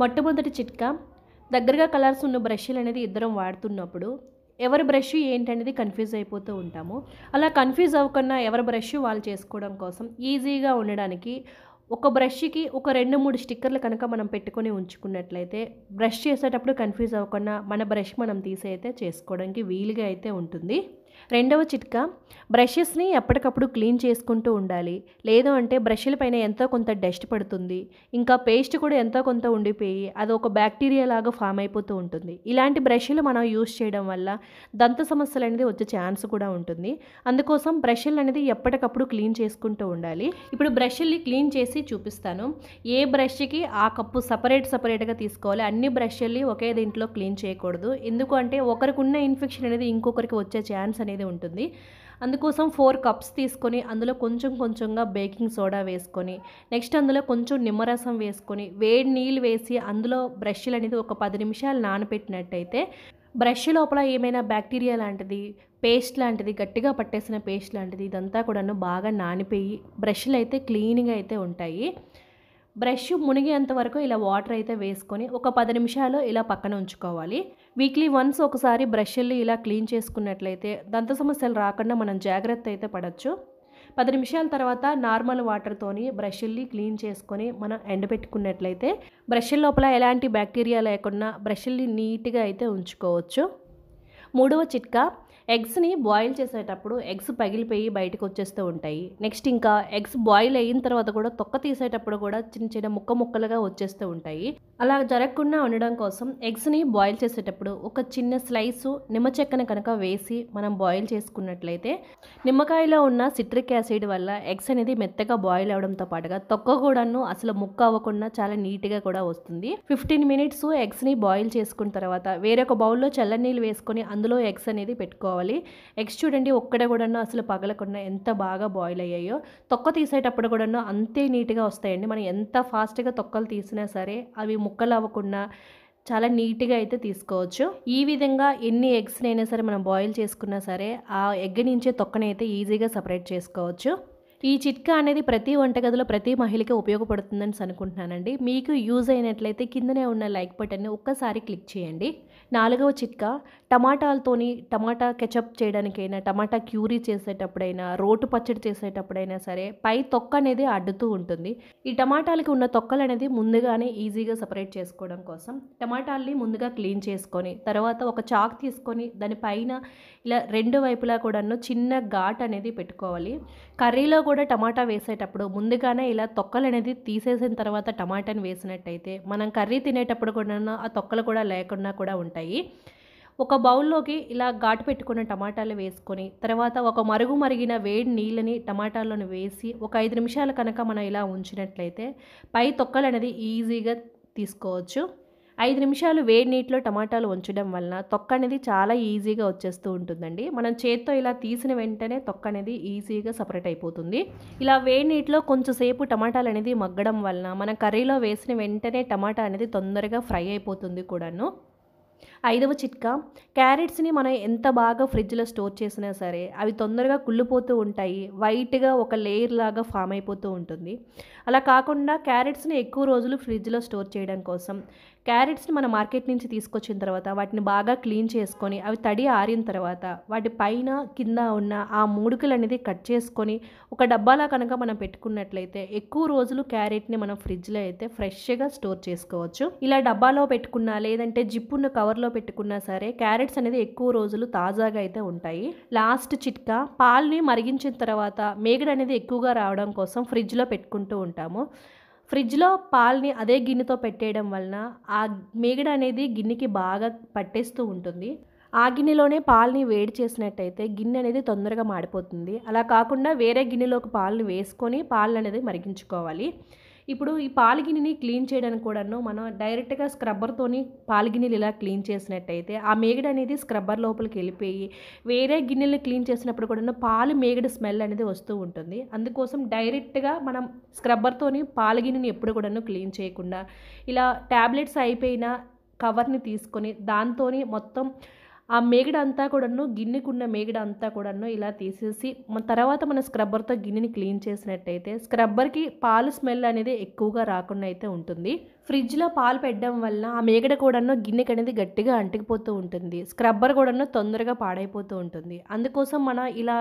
మొట్టమొదటి చిట్కా, దగ్గరగా కలర్స్ ఉన్న బ్రష్‌లు అనేది ఇద్దరం వాడుతున్నప్పుడు ఎవరి బ్రష్ ఏంటనేది కన్‌ఫ్యూజ్ అయిపోతూ ఉంటాము. అలా కన్‌ఫ్యూజ్ అవ్వకుండా ఎవరి బ్రష్ వాళ్ళు చేసుకోవడం కోసం ఈజీగా ఉండడానికి ఒక బ్రష్‌కి ఒక 2, 3 స్టిక్కర్‌లు కనుక మనం పెట్టుకొని ఉంచుకున్నట్లయితే బ్రష్ చేసేటప్పుడు కన్‌ఫ్యూజ్ అవ్వకుండా మన బ్రష్ మనం తీసి అయితే చేసుకోవడానికి వీలుగా అయితే ఉంటుంది. రెండవ చిట్కా, బ్రషెస్‌ని ఎప్పటికప్పుడు క్లీన్ చేసుకుంటూ ఉండాలి. లేదు అంటే బ్రష్‌ల పైన ఎంతో కొంత డస్ట్ పడుతుంది. ఇంకా పేస్ట్ కూడా ఎంతో కొంత ఉండిపోయి అదొక బ్యాక్టీరియా లాగా ఫామ్ అయిపోతూ ఉంటుంది. ఇలాంటి బ్రష్‌లు మనం యూజ్ చేయడం వల్ల దంత సమస్యలనేది వచ్చే ఛాన్స్ కూడా ఉంటుంది. అందుకోసం బ్రష్‌లనేది ఎప్పటికప్పుడు క్లీన్ చేసుకుంటూ ఉండాలి. ఇప్పుడు బ్రష్‌ల్ని క్లీన్ చేసి చూపిస్తాను. ఏ బ్రష్‌కి ఆ కప్పు సెపరేట్‌గా తీసుకోవాలి. అన్ని బ్రష్‌ల్ని ఒకే దీంట్లో క్లీన్ చేయకూడదు. ఎందుకు అంటే ఒకరికున్న ఇన్ఫెక్షన్ అనేది ఇంకొకరికి వచ్చే ఛాన్స్ అనేది ఉంటుంది. అందుకోసం 4 కప్స్ తీసుకొని అందులో కొంచెంగా బేకింగ్ సోడా వేసుకొని, నెక్స్ట్ అందులో కొంచెం నిమ్మరసం వేసుకొని, వేడి నీళ్ళు వేసి అందులో బ్రష్‌లు అనేది ఒక 10 నిమిషాలు నానబెట్టినట్టయితే బ్రష్ లోపల ఏమైనా బ్యాక్టీరియా లాంటిది, పేస్ట్ లాంటిది, గట్టిగా పట్టేసిన పేస్ట్ లాంటిది ఇదంతా కూడాను బాగా నానిపోయి బ్రష్‌లు అయితే క్లీన్‌గా అయితే ఉంటాయి. బ్రష్ మునిగేంత వరకు ఇలా వాటర్ అయితే వేసుకొని ఒక 10 నిమిషాలు ఇలా పక్కన ఉంచుకోవాలి. వీక్లీ వన్స్ ఒకసారి బ్రష్‌ల్ని ఇలా క్లీన్ చేసుకున్నట్లయితే దంత సమస్యలు రాకుండా మనం జాగ్రత్త అయితే పడొచ్చు. 10 నిమిషాల తర్వాత నార్మల్ వాటర్‌తోని బ్రష్‌ల్ని క్లీన్ చేసుకొని మనం ఎండబెట్టుకున్నట్లయితే బ్రష్‌ల లోపల ఎలాంటి బ్యాక్టీరియా లేకుండా బ్రష్‌ల్ని నీట్‌గా అయితే ఉంచుకోవచ్చు. మూడవ చిట్కా, ఎగ్స్‌ని బాయిల్ చేసేటప్పుడు ఎగ్స్ పగిలిపోయి బయటకొచ్చేస్తూ ఉంటాయి. నెక్స్ట్ ఇంకా ఎగ్స్ బాయిల్ అయిన తర్వాత కూడా తొక్క తీసేటప్పుడు కూడా చిన్న ముక్కలుగా వచ్చేస్తూ ఉంటాయి. అలా జరగకుండా ఉండడం కోసం ఎగ్స్‌ని బాయిల్ చేసేటప్పుడు ఒక చిన్న స్లైసు నిమ్మ చెక్కను కనుక వేసి మనం బాయిల్ చేసుకున్నట్లయితే నిమ్మకాయలో ఉన్న సిట్రిక్ యాసిడ్ వల్ల ఎగ్స్ అనేది మెత్తగా బాయిల్ అవ్వడంతో పాటుగా తొక్క కూడాను అసలు ముక్క అవ్వకుండా చాలా నీట్‌గా కూడా వస్తుంది. 15 మినిట్స్ ఎగ్స్‌ని బాయిల్ చేసుకున్న తర్వాత వేరొక బౌల్‌లో చల్లనీళ్ళు వేసుకొని అందులో ఎగ్స్ అనేది పెట్టుకోవాలి. ఎగ్స్ చూడండి ఒక్కడ కూడాను అసలు పగలకుండా ఎంత బాగా బాయిల్ అయ్యాయో. తొక్క తీసేటప్పుడు కూడాను అంతే నీట్‌గా వస్తాయండి. మనం ఎంత ఫాస్ట్‌గా తొక్కలు తీసినా సరే అవి ముక్కలు అవ్వకుండా చాలా నీట్‌గా అయితే తీసుకోవచ్చు. ఈ విధంగా ఎన్ని ఎగ్స్‌నైనా సరే మనం బాయిల్ చేసుకున్నా సరే ఆ ఎగ్ నుంచే తొక్కనైతే ఈజీగా సెపరేట్ చేసుకోవచ్చు. ఈ చిట్కా అనేది ప్రతి వంటగదిలో ప్రతి మహిళకి ఉపయోగపడుతుందని అనుకుంటున్నానండి. మీకు యూజ్ అయినట్లయితే కిందనే ఉన్న లైక్ బటన్‌ని ఒక్కసారి క్లిక్ చేయండి. నాలుగవ చిట్కా, టమాటా కెచప్ చేయడానికైనా, టమాటా క్యూరీ చేసేటప్పుడైనా, రోటు పచ్చడి చేసేటప్పుడైనా సరే పై తొక్క అనేది అడ్డుతూ ఉంటుంది. ఈ టమాటాలకి ఉన్న తొక్కలనేది ముందుగానే ఈజీగా సెపరేట్ చేసుకోవడం కోసం టమాటాల్ని ముందుగా క్లీన్ చేసుకొని, తర్వాత ఒక చాక్ తీసుకొని దాని పైన ఇలా 2 వైపులా కూడాను చిన్న ఘాట్ అనేది పెట్టుకోవాలి. కర్రీలో కూడా టమాటా వేసేటప్పుడు ముందుగానే ఇలా తొక్కలనేది తీసేసిన తర్వాత టమాటాని వేసినట్టయితే మనం కర్రీ తినేటప్పుడు కూడాను ఆ తొక్కలు కూడా లేకుండా కూడా ఉంటాయి. ఒక బౌల్‌లోకి ఇలా ఘాటు పెట్టుకున్న టమాటాలు వేసుకొని, తర్వాత ఒక మరిగిన వేడి నీళ్ళని టమాటాల్లోని వేసి ఒక 5 నిమిషాలు కనుక మనం ఇలా ఉంచినట్లయితే పై తొక్కలనేది ఈజీగా తీసుకోవచ్చు. 5 నిమిషాలు వేడి నీటిలో టమాటాలు ఉంచడం వలన తొక్క అనేది చాలా ఈజీగా వచ్చేస్తూ ఉంటుందండి. మనం చేత్తో ఇలా తీసిన వెంటనే తొక్క అనేది ఈజీగా సెపరేట్ అయిపోతుంది. ఇలా వేడి నీటిలో కొంచెం సేపు టమాటాలు అనేది మగ్గడం వలన మనం కర్రీలో వేసిన వెంటనే టమాటా అనేది తొందరగా ఫ్రై అయిపోతుంది కూడాను. ఐదవ చిట్కా, క్యారెట్స్‌ని మనం ఎంత బాగా ఫ్రిడ్జ్‌లో స్టోర్ చేసినా సరే అవి తొందరగా కుళ్ళిపోతూ ఉంటాయి. వైట్‌గా ఒక లేయర్ లాగా ఫామ్ అయిపోతూ ఉంటుంది. అలా కాకుండా క్యారెట్స్‌ని ఎక్కువ రోజులు ఫ్రిడ్జ్‌లో స్టోర్ చేయడం కోసం క్యారెట్స్‌ని మనం మార్కెట్ నుంచి తీసుకొచ్చిన తర్వాత వాటిని బాగా క్లీన్ చేసుకొని అవి తడి ఆరిన తర్వాత వాటి పైన కింద ఉన్న ఆ మూడుకలనేది కట్ చేసుకొని ఒక డబ్బాలా కనుక మనం పెట్టుకున్నట్లయితే ఎక్కువ రోజులు క్యారెట్‌ని మనం ఫ్రిడ్జ్‌లో అయితే ఫ్రెష్‌గా స్టోర్ చేసుకోవచ్చు. ఇలా డబ్బాలో పెట్టుకున్నా లేదంటే జిప్పున్న కవర్‌లో పెట్టుకున్నా సరే క్యారెట్స్ అనేది ఎక్కువ రోజులు తాజాగా అయితే ఉంటాయి. లాస్ట్ చిట్కా, పాలని మరిగించిన తర్వాత మీగడ అనేది ఎక్కువగా రావడం కోసం ఫ్రిడ్జ్‌లో పెట్టుకుంటూ ఉంటాము. ఫ్రిడ్జ్‌లో పాలని అదే గిన్నెతో పెట్టేయడం వలన ఆ మీగడ అనేది గిన్నెకి బాగా పట్టేస్తూ ఉంటుంది. ఆ గిన్నెలోనే పాలని వేడి చేసినట్టయితే గిన్నె అనేది తొందరగా మాడిపోతుంది. అలా కాకుండా వేరే గిన్నెలోకి పాలని వేసుకొని పాలనేది మరిగించుకోవాలి. ఇప్పుడు ఈ పాల గిన్నెని క్లీన్ చేయడానికి కూడాను మనం డైరెక్ట్‌గా స్క్రబ్బర్‌తోని పాల గిన్నెలు ఇలా క్లీన్ చేసినట్టయితే ఆ మీగడ అనేది స్క్రబ్బర్ లోపలికి వెళ్ళిపోయి వేరే గిన్నెల్ని క్లీన్ చేసినప్పుడు కూడాను పాలు మీగడ స్మెల్ అనేది వస్తూ ఉంటుంది. అందుకోసం డైరెక్ట్‌గా మనం స్క్రబ్బర్‌తోని పాల గిన్నెని ఎప్పుడు కూడాను క్లీన్ చేయకుండా ఇలా టాబ్లెట్స్ అయిపోయిన కవర్‌ని తీసుకొని దాంతోని మొత్తం ఆ మేగడ అంతా కూడాను గిన్నెకున్న మేగడ అంతా కూడాను ఇలా తీసేసి తర్వాత మన స్క్రబ్బర్‌తో గిన్నెని క్లీన్ చేసినట్టయితే స్క్రబ్బర్‌కి పాలు స్మెల్ అనేది ఎక్కువగా రాకుండా అయితే ఉంటుంది. ఫ్రిడ్జ్‌లో పాలు పెట్టడం వల్ల ఆ మేగడ కూడాను గిన్నెకనేది గట్టిగా అంటుకుపోతూ ఉంటుంది. స్క్రబ్బర్ కూడాను తొందరగా పాడైపోతూ ఉంటుంది. అందుకోసం మన ఇలా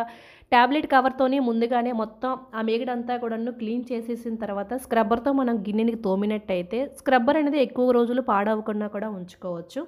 టాబ్లెట్ కవర్‌తోని ముందుగానే మొత్తం ఆ మేగడంతా కూడాను క్లీన్ చేసేసిన తర్వాత స్క్రబ్బర్‌తో మనం గిన్నెని తోమినట్టయితే స్క్రబ్బర్ అనేది ఎక్కువ రోజులు పాడవకుండా కూడా ఉంచుకోవచ్చు.